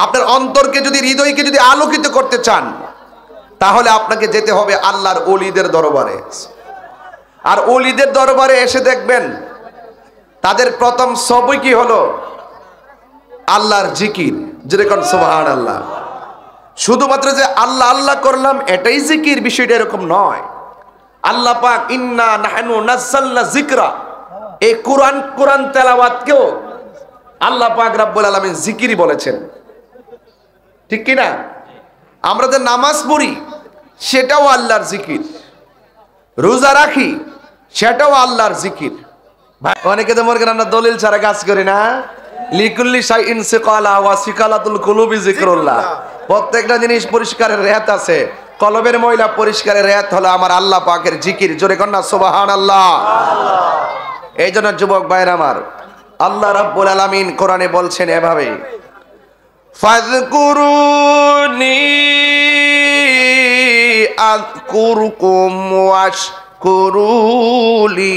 আপনার অন্তরকে যদি, হৃদয়কে যদি আলোকিত করতে চান, তাহলে আপনাকে যেতে হবে আল্লাহর ওলিদের দরবারে। আর ওলিদের দরবারে এসে দেখবেন তাদের প্রথম সবই কি হলো? আল্লাহর জিকির। যেরকম সুবহানাল্লাহ। শুধুমাত্র যে আল্লাহ আল্লাহ করলাম এটাই জিকির, বিষয়টা এরকম নয়। আল্লাহ পাক ইন্না নাহনু নাযালনা যিকরা, এই কোরআন তেলাওয়াতকেও আল্লাহ পাক রব্বুল আলামিন জিকিরই বলেছেন, ঠিক কি না? আমরা যে নামাজ পড়ি সেটাও আল্লাহর জিকির, রোজা রাখি সেটাও আল্লাহর জিকির। ভাই অনেকে তো মনে করেন আমরা দলিল ছাড়া কাজ করি না। লিকুল্লি শাইইন সিকালা ওয়া সিকালাতুল কুলুবি যিকরুল্লাহ। প্রত্যেকটা জিনিস পরিষ্কারের রেয়াত আছে। কলবের ময়লা পরিষ্কারের রেয়াত হলো আমার আল্লাহ পাকের জিকির। জোরে কন্না সুবহানাল্লাহ। এই জন্য যুবক ভাইরা আমার, আল্লাহ রাব্বুল আলামিন কোরআনে বলছেন এভাবে, ফাযকুরুনি আযকুরকুম ওয়াশকুরুলি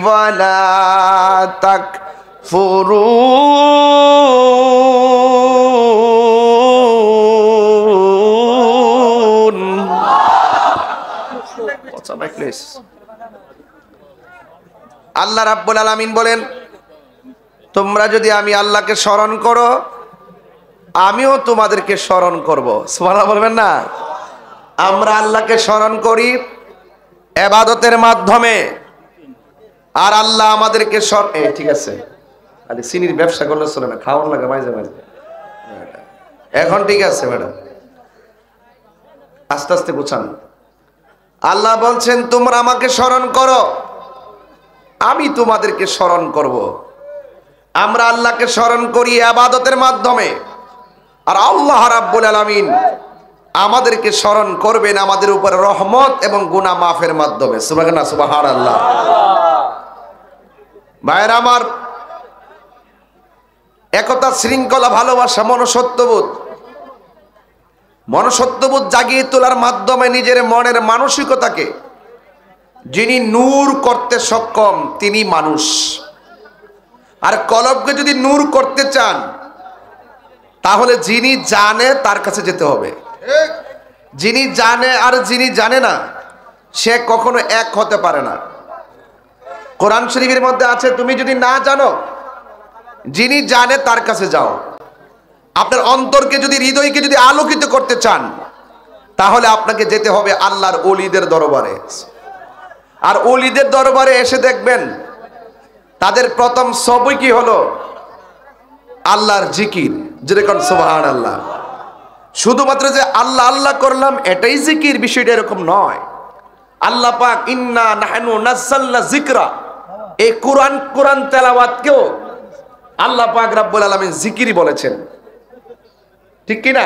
ওয়ালা তাকফুরুন। আল্লাহ রাব্বুল আলামিন বলেন, তোমরা যদি আমি আল্লাহকে স্মরণ করো আমিও তোমাদেরকে স্মরণ করব। সুবহানাল্লাহ বলবেন না? আমরা আল্লাহকে স্মরণ করি ইবাদতের মাধ্যমে, আর আল্লাহ আমাদেরকে ঠিক আছে, আরে চিনির ব্যবসা করলে চলে না, খাওয়ান লাগে মাঝে মাঝে। এখন ঠিক আছে ম্যাডাম, আস্তে আস্তে গুছান। আল্লাহ বলছেন তোমরা আমাকে স্মরণ করো আমি তোমাদেরকে স্মরণ করব। আমরা আল্লাহকে স্মরণ করি ইবাদতের মাধ্যমে, আর আল্লাহ রাব্বুল আলামিন আমাদেরকে স্মরণ করবেন আমাদের উপর রহমত এবং গুনাহ মাফের মাধ্যমে। সুবহানাল্লাহ। ভাইরা আমার, একতা, শৃঙ্খলা, ভালোবাসা, মনুষ্যত্ববোধ জাগিয়ে তোলার মাধ্যমে নিজের মনের মানসিকতাকে যিনি নূর করতে সক্ষম তিনি মানুষ। আর কলবকে যদি নূর করতে চান তাহলে যিনি জানে তার কাছে যেতে হবে। যিনি জানে আর যিনি জানে না সে কখনো এক হতে পারে না। কোরআন শরীফের মধ্যে আছে, তুমি যদি না জানো যিনি জানে তার কাছে যাও। আপনার অন্তরকে যদি, হৃদয়কে যদি আলোকিত করতে চান তাহলে আপনাকে যেতে হবে আল্লাহর ওলিদের দরবারে। আর ওলিদের দরবারে এসে দেখবেন তাদের প্রথম সবই কি হলো? আল্লাহর জিকির। যেরকম সুবহানাল্লাহ। শুধুমাত্র যে আল্লাহ আল্লাহ করলাম এটাই জিকির, বিষয়টা এরকম নয়। আল্লাহ পাক ইন্না নাহনু নাযালনা যিকরা, এই কোরআন তেলাওয়াতকেও আল্লাহ পাক রব্বুল আলামিন জিকিরই বলেছেন, ঠিক কি না?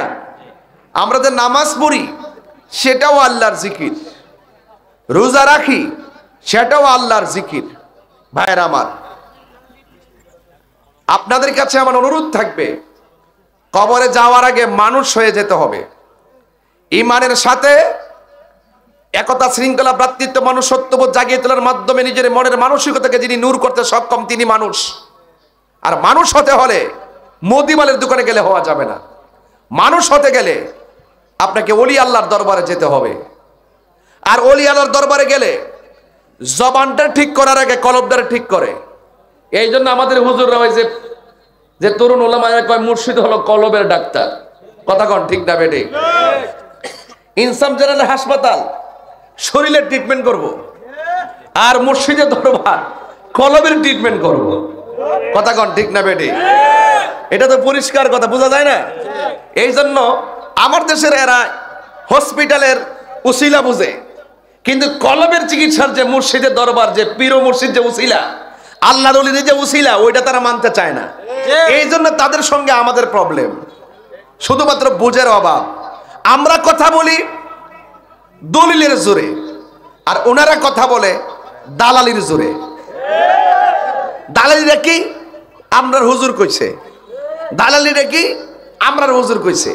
আমরা যে নামাজ পড়ি সেটাও আল্লাহর জিকির, রোজা রাখি সেটাও আল্লাহর জিকির। ভাইরা আমার, আপনাদের কাছে আমার অনুরোধ থাকবে, কবরে যাওয়ার আগে মানুষ হয়ে যেতে হবে। ঈমানের সাথে একতা, শৃঙ্খলা, ভ্রাতৃত্ব, মনুষ্যত্ববোধ জাগিয়ে তোলার মাধ্যমে নিজের মনের মানসিকতাকে যিনি নূর করতে সক্ষম তিনি মানুষ। আর মানুষ হতে হলে মুদিমালের দোকানে গেলে হওয়া যাবে না। মানুষ হতে গেলে আপনাকে ওলি আল্লাহর দরবারে যেতে হবে। আর ওলি আল্লাহর দরবারে গেলে জবানটা ঠিক করার আগে কলবটা ঠিক করে। এই জন্য আমাদের হুজুররা হয়েছে যে তরুণ ওলামারা কয় মুর্শিদ হলো কলবের ডাক্তার। কথা কন ঠিক না বেঠিক? ইনসাম জেনারেল হাসপাতাল শরীরের ট্রিটমেন্ট করব, আর মুর্শিদের দরবার কলবের ট্রিটমেন্ট করব। কথা কন ঠিক না বেঠিক? এটা তো পরিষ্কার কথা, বোঝা যায় না? এই জন্য আমার দেশের এরা হসপিটালের উসিলা বুঝে, কিন্তু কলবের চিকিৎসার যে মুর্শিদের দরবার, যে পীর মুর্শিদ যে উসিলা, আল্লাহর ওলিদের যে উসিলা, ওইটা তারা মানতে চায় না। এই জন্য তাদের সঙ্গে আমাদের প্রবলেম, শুধুমাত্র বুঝের অভাব। আমরা কথা বলি দলিলের জোরে, আর ওনারা কথা বলে দালালির জোরে। দালালিরা কি? আমরার হুজুর কইছে। দালালিরা কি? আমরার হুজুর কইছে।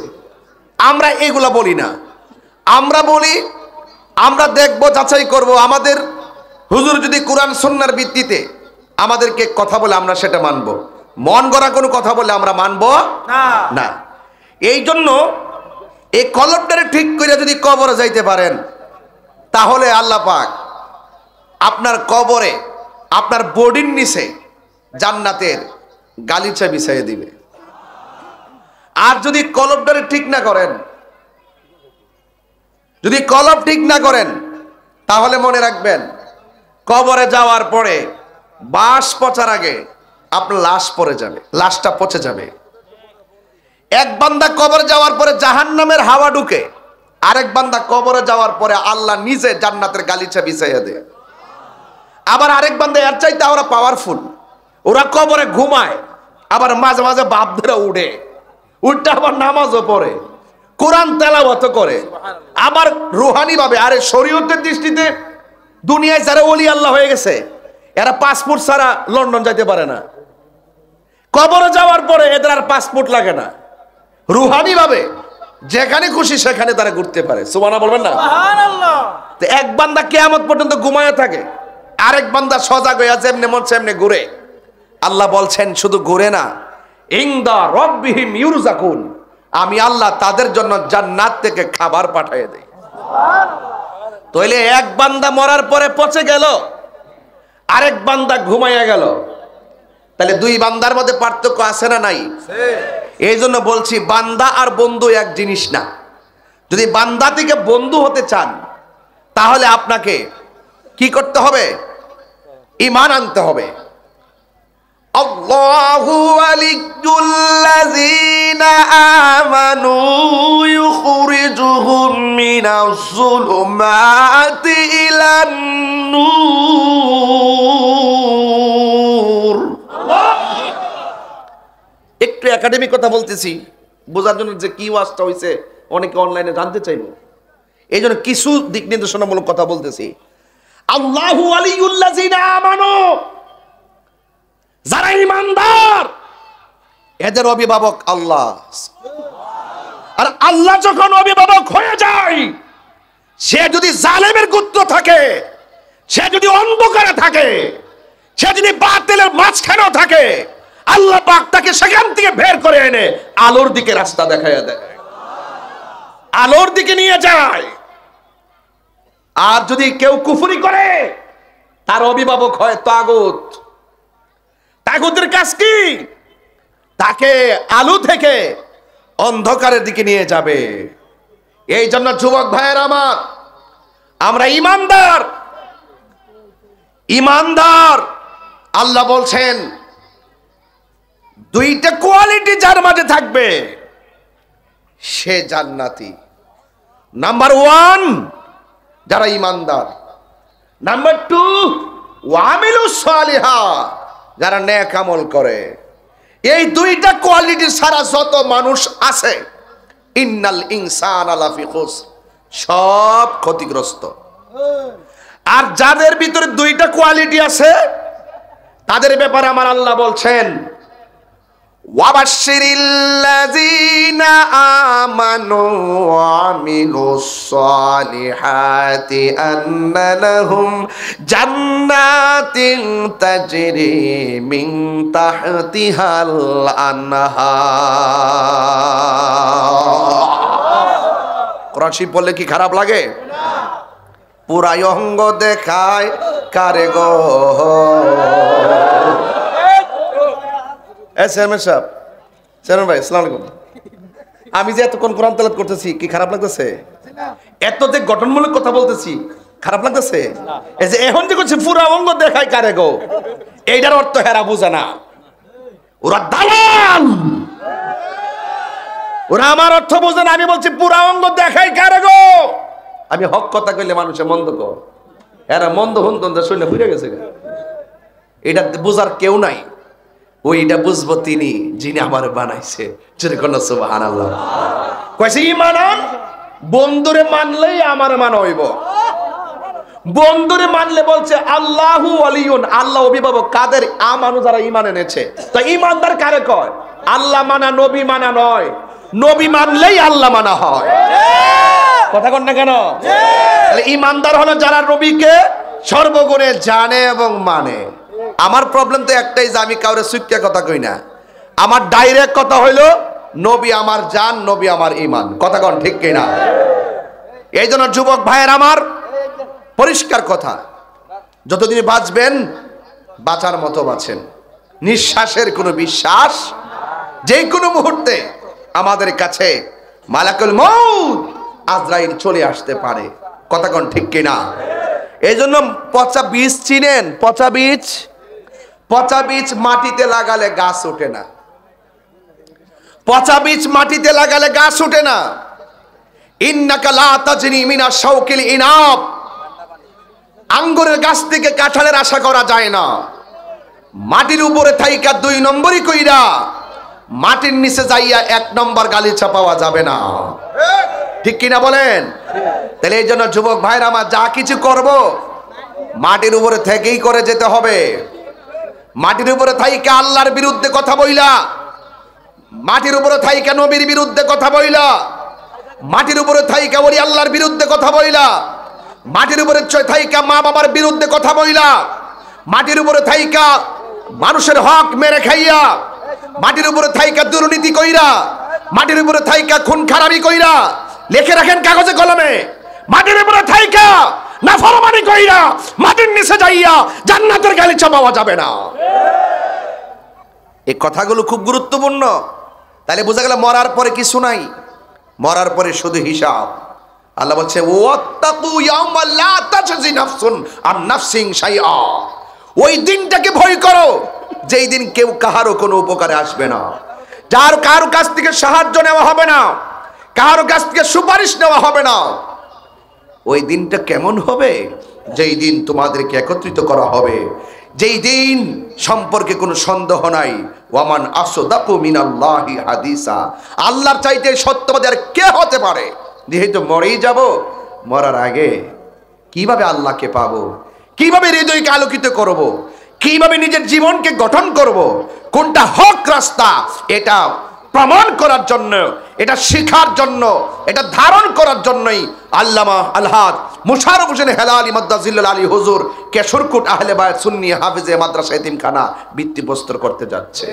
আমরা এগুলা বলি না। আমরা বলি, আমরা দেখব, যাচাই করব, আমাদের হুজুর যদি কোরআন সুন্নাহর ভিত্তিতে আমাদেরকে কথা বলে আমরা সেটা মানব। মন গড়া কোনো কথা বলে আমরা মানব না। এই জন্য এই কলবটারে ঠিক করে যদি কবরে যাইতে পারেন, তাহলে আল্লাহ পাক আপনার কবরে আপনার বডির নিচে জান্নাতের গালিচা বিছাইয়ে দিবে। আর যদি কলবটারে ঠিক না করেন, যদি কলব ঠিক না করেন, তাহলে মনে রাখবেন কবরে যাওয়ার পরে বাঁশ পচার আগে আপনার লাশ পড়ে যাবে, লাশটা পচে যাবে। এক বান্দা কবরে যাওয়ার পরে জাহান্নামের হাওয়া ঢুকে, আরেক বান্দা কবরে যাওয়ার পরে আল্লাহ নিজে জান্নাতের গালিচা বিছাইয়া দেয়। আবার আরেক বান্দা এর চাইতে ওরা পাওয়ারফুল, ওরা কবরে ঘুমায়, আবার মাঝে মাঝে বাপ ধরে উঠে, উঠতে আবার নামাজও পড়ে, কোরআন তেলাওয়াত করে, আবার রুহানি ভাবে। আরে শরীয়তের দৃষ্টিতে দুনিয়ায় যারা ওলি আল্লাহ হয়ে গেছে, এরা পাসপোর্ট ছাড়া লন্ডন যাইতে পারে না। কবরে যাওয়ার পরে এদের আর পাসপোর্ট লাগে না, রুহানি ভাবে যেখানে খুশি সেখানে তারা ঘুরতে পারে। সুবহানাল্লাহ বলবেন না? সুবহানাল্লাহ। তো এক বান্দা কিয়ামত পর্যন্ত ঘুমায় থাকে, আরেক বান্দা সজাগ হইয়া যেমনে মন সেমনে ঘুরে। আল্লাহ বলছেন শুধু ঘুরে না, ইনদা রাব্বিহিম ইউরজাকুন, আমি আল্লাহ তাদের জন্য জান্নাত থেকে খাবার পাঠিয়ে দেই। সুবহানাল্লাহ। তাইলে এক বান্দা মরার পরে পচে গেল, আরেক বান্দা ঘুমাইয়া গেল, তাহলে দুই বান্দার মধ্যে পার্থক্য আছে না নাই? এই জন্য বলছি বান্দা আর বন্ধু এক জিনিস না। যদি বান্দা থেকে বন্ধু হতে চান, তাহলে আপনাকে কি করতে হবে? ঈমান আনতে হবে। আল্লাহু ওয়ালিয়ুল্লাযীনা আমানু ইউখরিজুহুম মিনাজ যুলুমাতি ইলান নূর। একটু একাডেমিক কথা বলতেছি বোঝার জন্য, যে কি ওয়াজটা হইছে অনেকে অনলাইনে জানতে চাইবো, এই জন্য কিছু দিক নির্দেশনামূলক কথা বলতেছি। আল্লাহু ওয়ালিয়ুল্লাযীনা আমানু, যারা ঈমানদার এদের অভিভাবক আল্লাহ। আর আল্লাহ যখন অভিভাবক হয়ে যায়, সে যদি জালেমের গোত্র থাকে, সে যদি অন্ধকারে থাকে, সে যদি বাতিলের মাঝখানেও থাকে, আল্লাহ পাক তাকে সেখান থেকে বের করে এনে আলোর দিকে রাস্তা দেখাইয়া দেয়, আলোর দিকে নিয়ে যায়। আর যদি কেউ কুফরি করে, তার অভিভাবক হয় তাগুত। তাগুতের কাজ কি? তাকে আলো থেকে অন্ধকারের দিকে নিয়ে যাবে। এই জন্য যুবক ভাইয়ের আমার, আমরা ঈমানদার, ঈমানদার। আল্লাহ বলছেন দুইটা কোয়ালিটি যার মাঝে থাকবে সে জান্নাতি। নাম্বার 1 যারা ঈমানদার, নাম্বার 2 ওয়ামিলুস সালিহাত, যারা নেক আমল করে। এই দুইটা কোয়ালিটি ছাড়া যত মানুষ আছে, ইন্নাল ইনসানা লাফি খুসর, সব ক্ষতিগ্রস্ত। আর যাদের ভিতরে দুইটা কোয়ালিটি আছে, তাদের ব্যাপারে আমার আল্লাহ বলছেন ওয়াবাশশিরিল্লাযীনা আমানু ওয়া আমিলুস সালিহাতি আন্না লাহুম জান্নাতিন তাজরি মিন তাহতিহাল আনহার। কোরআন শরীফ বললে কি খারাপ লাগে? পুরাই অঙ্গ দেখায় কারে গো। ভাই আসসালামু আলাইকুম। আমি যে এতক্ষণ কোরআন তেলাওয়াত করতেছি, কি খারাপ লাগতেছে? এত যে গঠনমূলক কথা বলতেছি, খারাপ লাগতেছে? এই যে এখন যে করছে পুরা অঙ্গ দেখায় কারে গো, এইটার অর্থ হেরা বুঝে না। ওরা দালাল, ওরা আমার অর্থ বুঝে না। আমি বলছি পুরা অঙ্গ দেখায় কারে গো। আমি হক কথা কইলে মানুষে মন্দ কর, এরা মন্দ হুন শুনে ঘুরে গেছে। এটা বুঝার কেউ নাই, ওইটা বুঝবো তিনি যিনি আমার বানাইছে। সুবহানাল্লাহ। কইছে ঈমান আন, বন্ধুরে মানলেই আমার মান হইব। বন্ধুরে মানলে বলছে আল্লাহু ওয়ালিয়ুন, আল্লাহ অভিভাবক কাদের? আমানু, যারা ঈমান এনেছে। তো ঈমানদার কারে কয়? আল্লাহ মানা, নবী মানা নয়। নবী মানলেই আল্লাহ মানা হয়। কথা কন না কেন? তাহলে ঈমানদার হলো যারা নবীকে সর্বগুণে জানে এবং মানে। আমার প্রবলেম তো একটাই, যে আমি কাউরে সুক্কা কথা কই না। আমার ডাইরেক্ট কথা হইলো নবী আমার জান, নবী আমার ঈমান। কথা কোন ঠিক কিনা? এই জন্য যুবক ভাইয়ের আমার, পরিষ্কার কথা, যতদিন বাঁচবেন বাঁচার মতো বাঁচেন। নিঃশ্বাসের কোনো বিশ্বাস, যে কোনো মুহূর্তে আমাদের কাছে মালাকুল মউত আজরাইল চলে আসতে পারে। কথা কোন ঠিক কিনা? এই জন্য পচা বীজ চিনেন? পচা বীজ, পচা বীজ মাটিতে লাগালে গাছ ওঠে না। পচা বীজ মাটিতে লাগালে গাছ ওঠে না। ইন্নাকা লা তাজনি মিনা শাওকিল ইনাব, আঙ্গুরের গাছ থেকে কাঁঠালের আশা করা যায় না। মাটির উপরে থাইকা 2 নম্বরই কইরা মাটির নিচে যাইয়া 1 নম্বর গালিচা পাওয়া যাবে না। ঠিক কিনা বলেন? তাহলে এই জন্য যুবক ভাইরা আমার, যা কিছু করব মাটির উপরে থেকেই করে যেতে হবে। মাটির উপরে থাইকা আল্লাহর বিরুদ্ধে কথা বইলা, মাটির উপরে থাইকা নবীর বিরুদ্ধে কথা বইলা, মাটির উপরে থাইকা ওলি আল্লাহর বিরুদ্ধে কথা বইলা, মাটির উপরে থাইকা মা বাবার বিরুদ্ধে কথা বইলা, মাটির উপরে থাইকা মানুষের হক মেরে খাইয়া, মাটির উপরে থাইকা দুর্নীতি কইরা, মাটির উপরে থাইকা খুন খারাপি কইরা, লিখে রাখেন কাগজে কলমে, মাটির উপরে থাইকা নাফরমানি কইরা মাটির নিচে যাইয়া জান্নাতের গালিচা পাওয়া যাবে না। এই কথাগুলো খুব গুরুত্বপূর্ণ। তাহলে বোঝা গেল মরার পরে কিছু নাই, মরার পরে শুধু হিসাব। আল্লাহ বলছে ওয়াত্তাকু ইয়াওমান লা তাজজি নাফসুন আন নাফসিন শাইআ, ওই দিনটাকে ভয় করো যেই দিন কেউ কাহারও কোনো উপকারে আসবে না, যার কারো কাছ থেকে সাহায্য নেওয়া হবে না, কারো কাছ থেকে সুপারিশ নেওয়া হবে না। ওই দিনটা কেমন হবে? যেই দিন তোমাদেরকে একত্রিত করা হবে, যেই দিন সম্পর্কে কোনো সন্দেহ নাই। ওয়ামান আসদাকু মিনাল্লাহি হাদিসা, আল্লাহর চাইতে সত্যবাদী আর কে হতে পারে? যেহেতু মরেই যাব, মরার আগে কিভাবে আল্লাহকে পাবো, কিভাবে হৃদয়কে আলোকিত করব, কিভাবে নিজের জীবনকে গঠন করব, কোনটা হক রাস্তা, এটা প্রমাণ করার জন্য, এটা শেখার জন্য, এটা ধারণ করার জন্যই আল্লামা আলহাজ মুশাররফ হোসেন হেলালি মাদ্দাজিল্লাহ আলী হুজুর কেশরকুট আহলে বায়াত সুন্নি হাফেজে মাদ্রাসা এতিমখানা ভিত্তিপ্রস্তর করতে যাচ্ছে।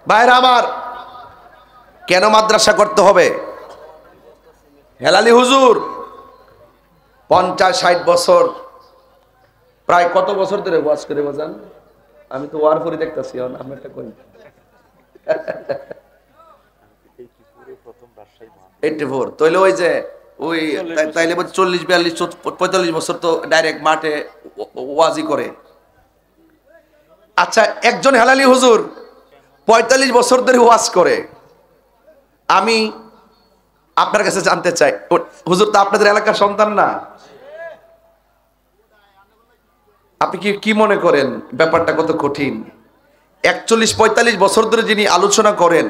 ভাইরা আমার, কেন মাদ্রাসা করতে হবে? হেলালি হুজুর 50-60 বছর, প্রায় কত বছর ধরে ওয়াজ করে বাজান? আমি তো ওয়ার পরে দেখতেছি, আমি একটা কই 84, তাইলে ওই যে ওই তাইলে 40-42-45 বছর তো ডাইরেক্ট মাঠে ওয়াজি করে। আচ্ছা, একজন হেলালি হুজুর 45 বছর ধরে ওয়াজ করে। আমি আপনার কাছে জানতে চাই, হুজুর তো আপনাদের এলাকার সন্তান না? আপনি কি মনে করেন ব্যাপারটা কত কঠিন? 41-45 বছর ধরে যিনি আলোচনা করেন,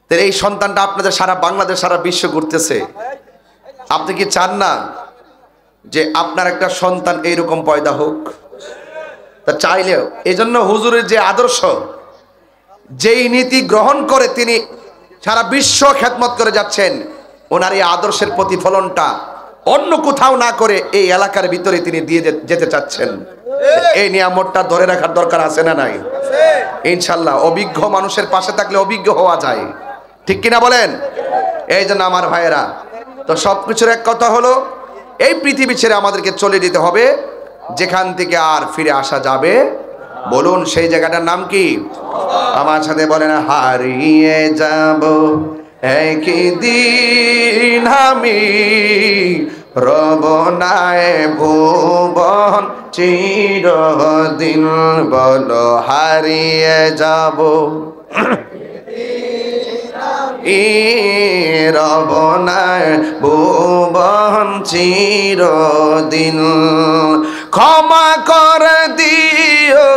তাহলে এই সন্তানটা আপনাদের সারা বাংলাদেশ, সারা বিশ্ব ঘুরতেছে। আপনি কি চান না যে আপনার একটা সন্তান এইরকম পয়দা হোক? তা চাইলেও এই জন্য হুজুরের যে আদর্শ, যেই নীতি গ্রহণ করে তিনি সারা বিশ্ব খেদমত করে যাচ্ছেন, ওনার এই আদর্শের প্রতিফলনটা অন্য কোথাও না করে এই এলাকার ভিতরে তিনি দিয়ে যেতে চাচ্ছেন। এই নিয়ামতটা ধরে রাখার দরকার আছে না নাই? ইনশাল্লাহ অভিজ্ঞ মানুষের পাশে থাকলে অভিজ্ঞ হওয়া যায়, ঠিক কিনা বলেন? এই জন্য আমার ভাইয়েরা, তো সবকিছুর এক কথা হলো, এই পৃথিবী ছেড়ে আমাদেরকে চলে যেতে হবে, যেখান থেকে আর ফিরে আসা যাবে। বলুন সেই জায়গাটার নাম কি? আমার সাথে বলেন, হারিয়ে যাব একদিন আমি, রব নাই ভুবন চিরদিন। বলো হারিয়ে যাব রব নাই ভুবন চিরদিন। ক্ষমা করে দিও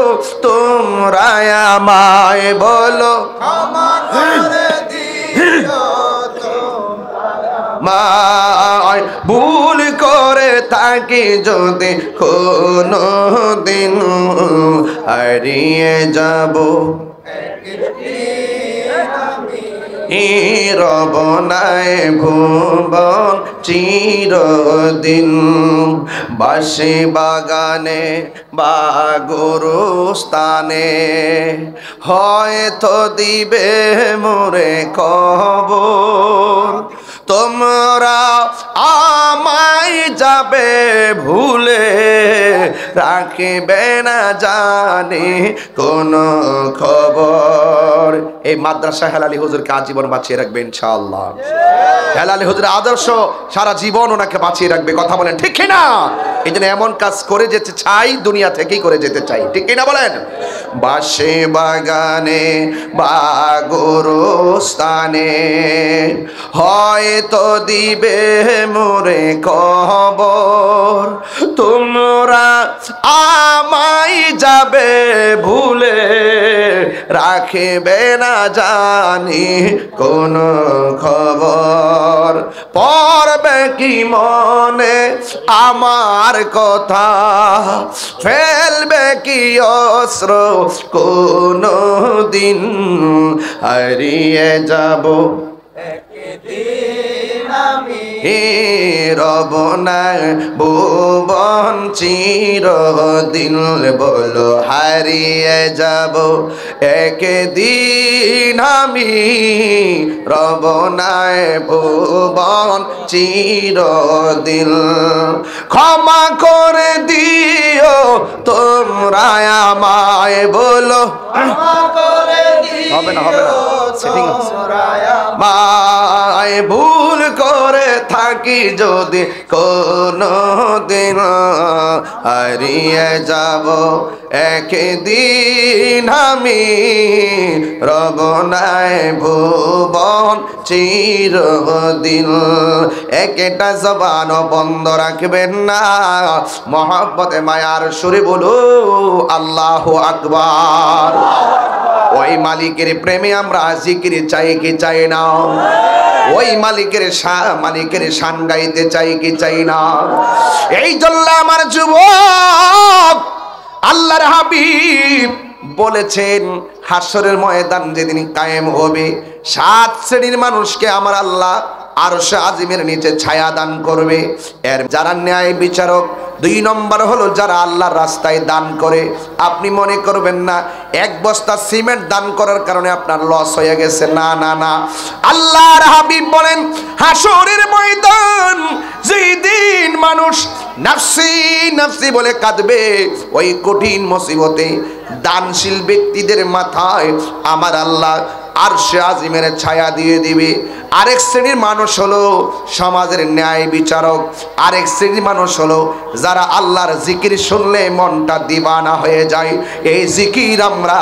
তোমরা আমায়, বলো ক্ষমা করে দিও মায়, ভুল করে থাকি যদি কোনো দিন, হারিয়ে যাব রব নাই ভুবন চিরদিন। বাঁশি বাগানে বা গোরস্থানে হয়তো দিবে মোরে কবর। তোমরা আমায় যাবে ভুলে, রাখবে না জানি কোন খবর। এই মাদ্রাসা হেলালি হুজুরকে আজীবন বাঁচিয়ে রাখবে ইনশাআল্লাহ। হেলালি হুজুরের আদর্শ সারা জীবন ওনাকে বাঁচিয়ে রাখবে। কথা বলেন ঠিক কিনা? এই জন্য এমন কাজ করে যেতে চাই, দুনিয়া থেকেই করে যেতে চাই, ঠিক কিনা বলেন? বাঁশি বাগানে বা গোরস্থানে হয়তো দিবে মোরে কবর। তোমরা আমায় যাবে ভুলে, রাখবে না জানি কোন খবর। পড়বে কি মনে আমার কথা, ফেলবে কি অস্ত্র কোন দিন। হারিয়ে যাব রব নাই ভুবন চিরদিন। বলো হারিয়ে যাব একদিন আমি, রব নাই ভুবন চিরদিন। ক্ষমা করে দিও তোমরা আমায়, বলো হবে না হবে না, সেটিং মায় ভুল করে থাকি যদি কোনো দিন। হারিয়ে যাব একদিন আমি, রব নাই ভুবন চিরদিন। একটা জবান বন্ধ রাখবেন না, মহব্বতে মায়ার সুরে বলো আল্লাহু আকবার। ওই মালিকের প্রেমে আমরা জিকির চাই কি চাই না? ওই মালিকের শান গাইতে চাই কি চাই না? এই জন্য আমার যুবক, আল্লাহর হাবিব বলেছেন হাসরের ময়দান যেদিন কায়েম হবে, 7 শ্রেণীর মানুষকে আমার আল্লাহ আরশে আজিমের নিচে ছায়া দান করবে। এর যারা ন্যায় বিচারক, 2 নম্বর হলো যারা আল্লাহর রাস্তায় দান করে। আপনি মনে করবেন না 1 বস্তা সিমেন্ট দান করার কারণে আপনার লস হয়ে গেছে, না না না। আল্লাহর হাবিব বলেন হাসরের ময়দান যেদিন মানুষ নাফসি নাফসি বলে কাঁদবে, ওই কঠিন মুসিবতে দানশীল ব্যক্তিদের মাথায় আমার আল্লাহ আরশে আজিমের ছায়া দিয়ে দিবে। আরেক শ্রেণীর মানুষ হলো সমাজের ন্যায় বিচারক। আরেক শ্রেণীর মানুষ হলো যারা আল্লাহর জিকির শুনলে মনটা দিবানা হয়ে যায়। এই জিকির আমরা